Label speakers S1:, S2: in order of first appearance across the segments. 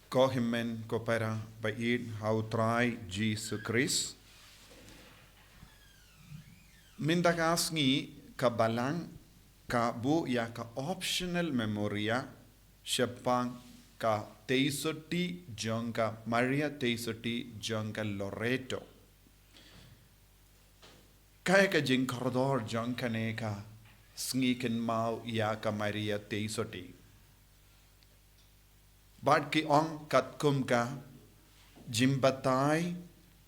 S1: Kohimen kopera bait hautrai Jesus Christ. Mindagasngi kabalang ka bu ya ka optional memoria Shepang ka Theisotti jonka Maria Theisotti jonka Loreto. Kaya ka jing koridor jonka ne ka sngiken mau ya ka Maria Theisotti. Bad ki ong katkum ka jimbatai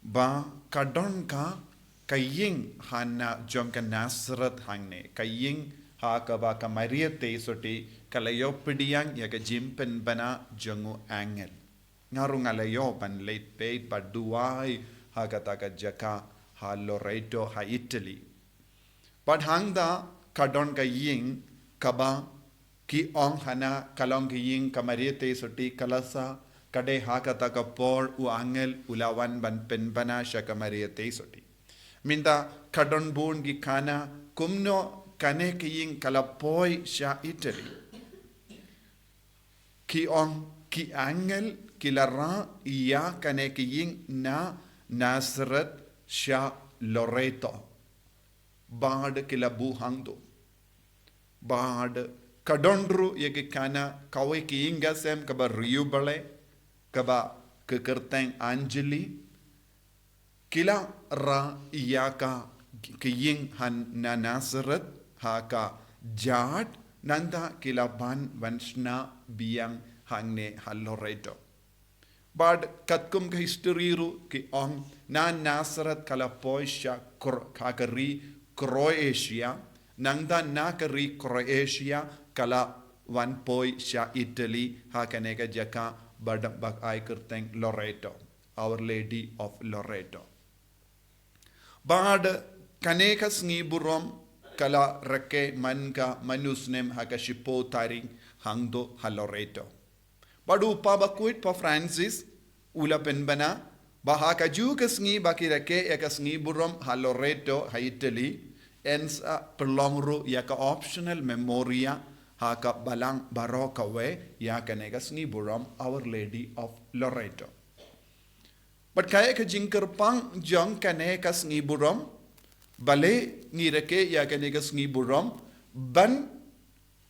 S1: ba kadon ka kaying hana jonka Nazareth hangne kaying ha ka ba ka Maria Theisotti kalayo pidiyang ya ka jimpen bana jongu angel ngarung alayo ban late paid paduai ha ka ta ka jaka ha Loreto ha Italy but hangda kadon kaying kaba ki ong hana kalong kiying ka Maria Theisotti kalasa kade hakata ka por u angel ulawan ban penbana siya ka Maria Theisotti. Minta kadon bun gi kana kumno kane kiying kalapoy siya Italy. Ki ong ki angel kilara iya kane kiying na Nazareth siya Loreto. Bad kilabuhang do. Bad kadondru yake kana kawe ki ingasem kaba riubale kaba kekerteng anjeli kila ra iyaka kiying han na Nazareth haka jad nanda kila ban vanshna biyang hangne Loreto bad katkum ka history ru ki ong na Nazareth kala poisha kakari Croatia nangda nakari Croatia kala one poi sha Italy ha kaneka jaka bak ai kerteng Loreto, Our Lady of Loreto. Bad kaneka sngi burom kala reke manka manusnem ha ka shipo taring hangdo ha Loreto. Badu pa bakuit pa Francis ula penbana baha ka ju ka sngi baki reke ya ka sngi burom ha Loreto ha Italy ensa perlongru ya ka optional memoria haka balang baroka we ya kanega sngi buram Our Lady of Loreto. But kaya ka jingkerpang jong kanega sngi buram Balei ngireke ya kanega sngi buram ban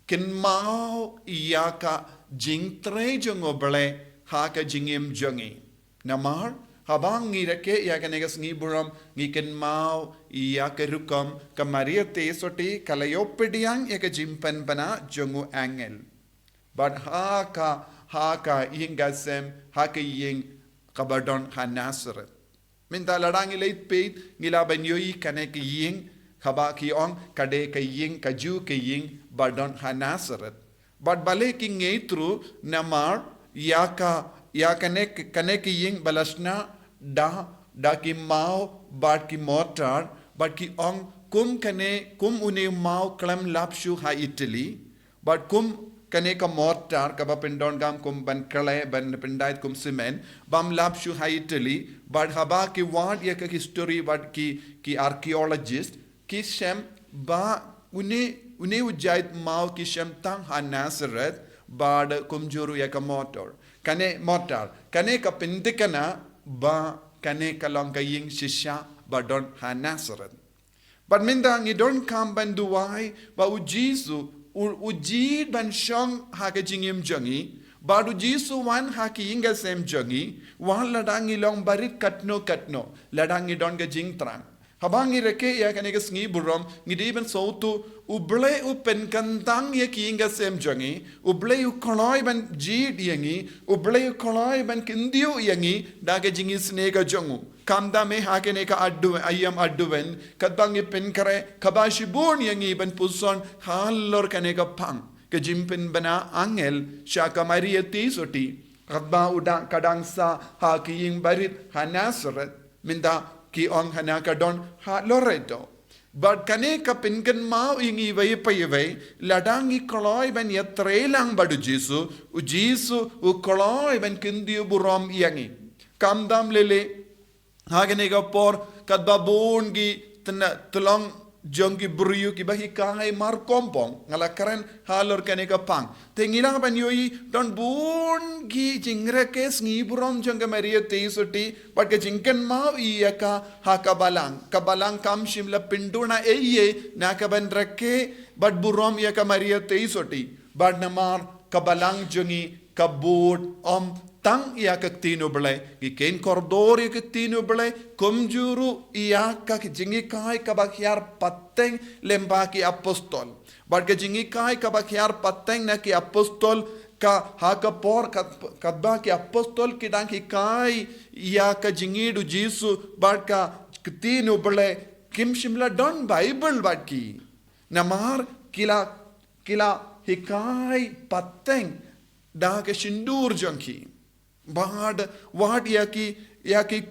S1: kinmao ya ka jingtre jongo bale haka jingim jongi namar habang ngireke ya kanega sngi buram ngiken mau iya kerukam ka Maria Theisotti kalayopediang ya ka jimpan bana jongu angel but haka ingasem haka ying kabadon ha Nazareth minta ladang ilait peit ngila banyoi kane ki ying khaba ki ong kade ka ying kaju ki ying badon ha Nazareth but bale ki ngeitru namar ya kane ki ying balasna da ki mau bad ki motar but ki ong kum une mau klam lapshu ha Italy but kum kane ka motar ka ba pendon gam kum ban kale ban pendait kum cement bam lapshu ha Italy but haba ki wad ya ka history but ki archaeologist ki shem ba une ujait mau ki shem tang ha Nazareth bad kum juru ya ka motor kane ka pendikana ba kane kalong kaying shisha ba don ha Nazareth. But minda ngi don kam banduai ba ujisu ujid ban shong ha ka jingim jangi ba ujisu wan ha ki inga sem jangi wan ladangi long barit katno ladangi don ga jing trang. Habangi reke ya kanega sngi burom ngidiben sautu uble u penkantang ya ki inga sem jangi uble u koloi ban jid yangi uble u koloi ban kindiu yangi daga jingi snega jangu kamda me hakene ka addu ayam adduwen kadbangi penkare kabashi bon yangi ban puson halor kanega pang ke jimpen bana angel shaka Maria Theisotti kadba uda kadangsa ha ki ing barit ha Nazareth minda ki ong hanaka don ha Loreto but kane ka pinkan mau ingi vai payve ladangi koloi ban yatrelang badu Jesu u koloi ban kindiu burom yangi kamdam lele hagane ga por kadba bon gi tulong jong ki bruyu ki bahi kai mar kompong ngala karen halor kane ka pang te ngila ban yoi don bun gi jingre kes ngi burom jong Maria Theisotti but ke jingken ma iyaka ha kabalang kam shimla pinduna eye na ka ban rakke but burom iyaka Maria Theisotti but namar kabalang jongi kabut tang ia ke tinu belai ki ken kordor ia ke tinu belai komjuru ia ka jingi kai ka bakyar pateng lemba ki apostol but ke jingi kai ka bakyar pateng na ki apostol ka ha ka por ka ba ki apostol ki dang ki kai ia ka jingi du jisu but ka tinu belai kim shimla don bible but ki namar kila hikai pateng da ke shindur jonki Bad wad yaki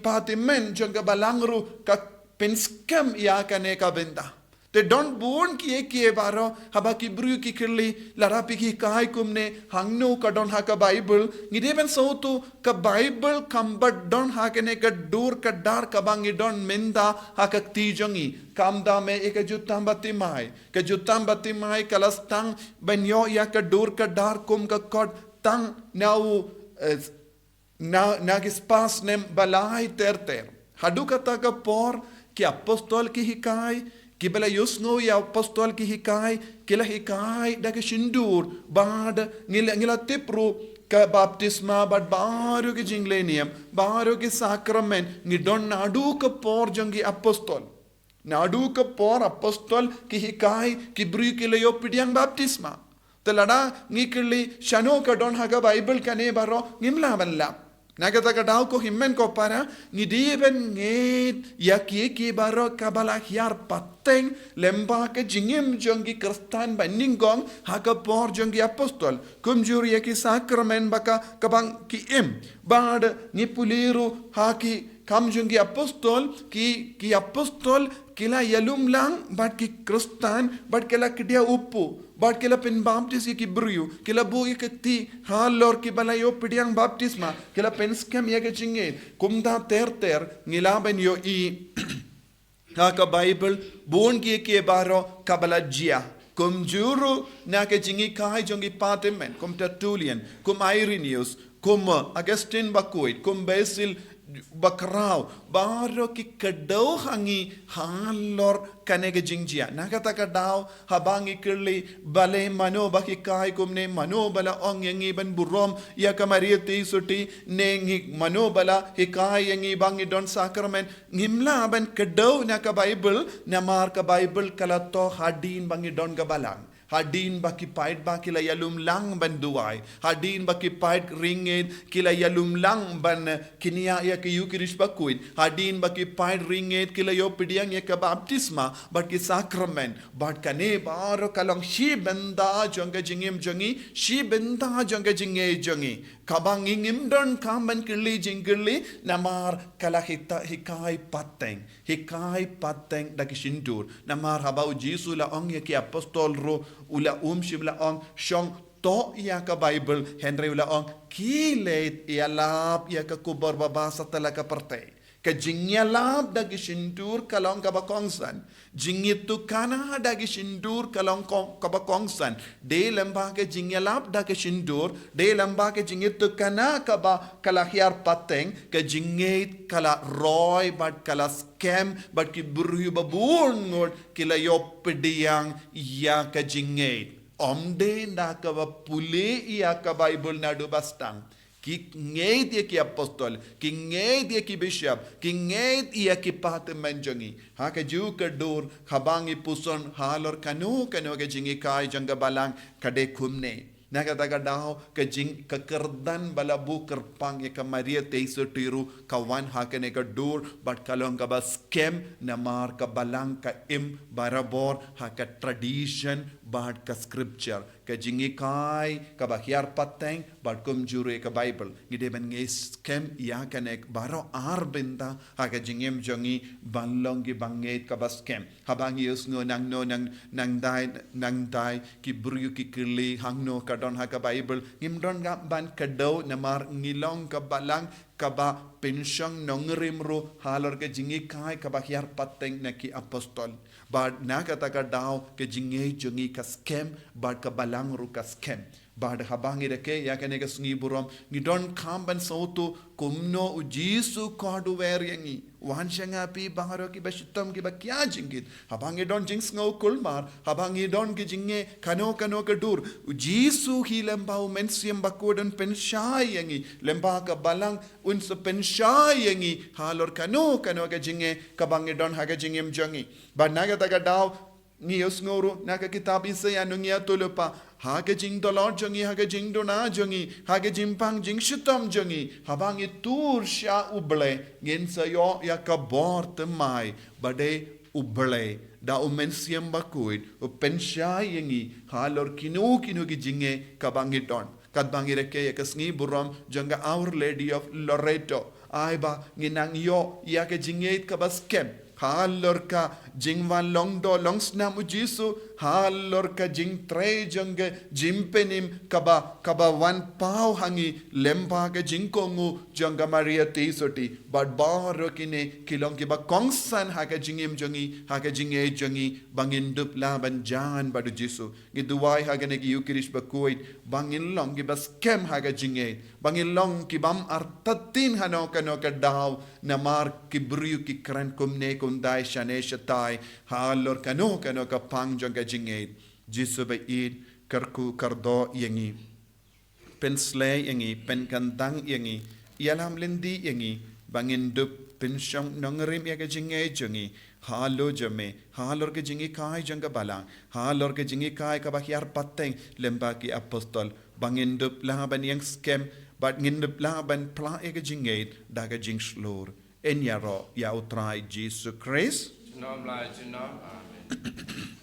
S1: patimen jonga balangru ka penskam yakane ka benda. Te don't born ki baro habaki bru ki kirli larapi ki kai kumne hangno ka don haka Bible ngideben sautu ka Bible kambat don hakane ka dur ka dar ka bangi don menda haka tijongi kamda me eka jutambati mai kalastang banyo ya ka dur ka dar kum ka kod tang now nagispas nem balai ter hadu kata ka por ki apostol ki hikai ki bela yusno ya apostol ki hikai kila hikai dage shindur bad ngila tipru ka baptisma bad baru ki jinglenium baru ki sacrament ngidon nadu ka por jangi apostol nadu ka por apostol ki hikai ki bru ki leyo pidiang baptisma telada ngikli shano ka don haga Bible kane baro ngimla balla Nagata ka daw ko himmen ko para ngideben ngit ki baro kabala hiar pateng lemba ke jingim jongi kristan baningong haka por jongi apostol kumjuri ki sakramen baka kabang ki bad nipuliru haki kam jongi apostol ki apostol kila yalum lang bad ki kristan bad kila kidia uppu bad kila pen baptis ki bruyu kila bu ti halor ki balayo pidiang baptisma kila pen skam ke jinge kumda ter ngilaben yo I haka Bible bon ki baro kabala jia kum juru na ke jingi kai jongi patimen kum Tertullian kum Irenaeus kum Augustine Bakuit kum Basil bakrau baro ki kadau hangi halor kanege jingjia nakata kadau habangi kirli bale mano baki kai kumne mano bala ong yangi ban burom ya ka Maria Theisotti nengi mano bala hikai yangi bangi don sacrament ngimla ban kadau naka Bible namar ka Bible kala to hadin bangi don gabalang hadin baki pait ba kila yalum lang ban duai hadin baki pait ringin kila yalum lang ban kinia ya ki yukirish bakuin hadin baki pait ringin kila yo pidiang ya ka baptisma but ki sacrament but kane baro kalong shi benda jonga jingim jongi shi benda jonga jinge jongi kabang ingim don kamban kirli jingirli namar kala hikai pateng daki shindur namar habau jisu la ong ya ki apostol ro ula shibla ong shong to ya ka Bible Henry ula ong kilet ya lap ya ka kubor babasa talaga parte ka jingya lap dagi shindur kalong kabakongsan jingitu kana dagi shindur kalong kabakongsan de lamba ke jingya lap dagi shindur de lamba ke jingitu kana kaba kalahiar pateng ka jingit kala roy but kala scam but ki buru babun ngod kila yopdiang ya ka jingit omde na ka pule ya ka Bible na do bastang ki ngeit ya ki apostol ki ngeit ya ki bishop ki ngeit ya ki patimen jongi ha ka ju ka dur khabangi puson halor kanu ke jingi kai janga balang kade khumne nagadaga daw ka jing ka kerdan balabu kerpang ya ka Maria Theisotti ru kawan ha ka ne ka dur but kalong ka ba scam namar ka balang ka barabor ha ka tradition but ka scripture ka jingi kai ka ba hiar pateng but kum juru ka Bible ngide ben nge scam ya ka nek baro benda ha ka jingem jongi banlong gi banget ka ba scam habang yus no nang dai ki buru ki kirli hangno ka don ha ka Bible ngim don ga ban ka daw namar ngilong ka balang kaba pensyang nongrimru halor ke jingi kai kaba hiar pateng na ki apostol. Bad na kata daw ke jingi jungi ka scam bad ka balangru ka scam. Bad habangi reke ya kene ka sungi burom ngidon kamban sautu kumno ujisu kodu veryangi wanshanga pi bangaro ki bashitam ki bakya jingit habangi don jings ngau kulmar habangi don ki jinge kano ka dur ujisu hi lembau mensiam bakodan penshayangi lemba ka balang unsa penshayangi halor kano ka jinge kabangi don haga jingem jangi bad naga taga daw Nios ngoro naka kitab isa ya nungia tulupa haga jing dolor jangi haga jing dona jangi haga jimpang jing shitam jangi habang itur sha uble ngin sayo ya kabor temai bade uble da umensiam bakuit upensha yangi halor kinu ki jinge kabangidon kadbangi reke ya kasngi burom janga Our Lady of Loreto aiba nginang yo ya ke jinge kabaskem halor ka jingwan longdo longsnam ujisu halor ka jing tre jangge jimpenim kaba wan pau hangi lempa ka jingkongu janga Maria Theisotti bad baro kine kilong kiba kongsan haka jingim jangi haka jinge jangi bangin dup laban jan badu jisu giduwai haka negi yukirish bakuit bangin long kiba skem haka jinge bangin long kibam artatin hanoka daw namar kibriyu ki kran kumne kundai shane shatai halor kano ka pang janga jinge jisu ba id karku kardo yangi pensle yangi penkantang yangi yalam lendi yangi bangin dup pensyong nongrim yaga jinge jangi halo jame halor ke jingi kai janga balang halor ke jingi kai ka bakyar pateng lemba ki apostol bangin dup laban yang scam but ngin dup laban pla yaga jinge daga jing slor en yaro ya utrai Jesus Christ
S2: Amen.